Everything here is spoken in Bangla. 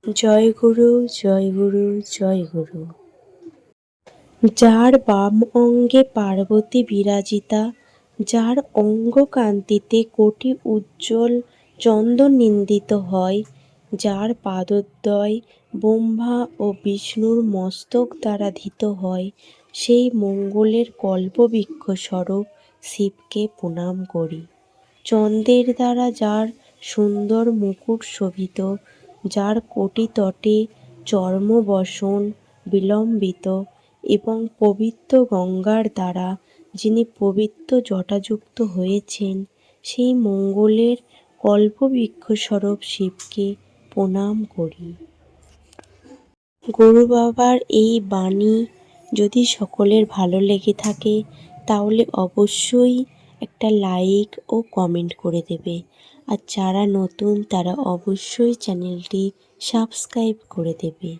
জয় গুরু, জয় গুরু, জয় গুরু। যার বাম অঙ্গে পার্বতী বিরাজিতা, যার অঙ্গ কান্তিতে কোটি উজ্জ্বল চন্দন নিন্দিত হয়, যার পাদদ্বয় ব্রহ্মা ও বিষ্ণুর মস্তক দ্বারা ধৃত হয়, সেই মঙ্গলের কল্পবৃক্ষ স্বরূপ শিবকে প্রণাম করি। চন্দ্রের দ্বারা যার সুন্দর মুকুট শোভিত, যার কোটি তটে চর্মবসন বিলম্বিত এবং পবিত্র গঙ্গার দ্বারা যিনি পবিত্র জটাযুক্ত হয়েছেন, সেই মঙ্গলের কল্পবৃক্ষস্বরূপ শিবকে প্রণাম করি। গুরু বাবার এই বাণী যদি সকলের ভালো লেগে থাকে তাহলে অবশ্যই একটা লাইক ও কমেন্ট করে দেবে। আর যারা নতুন তারা অবশ্যই চ্যানেলটি সাবস্ক্রাইব করে দেবে।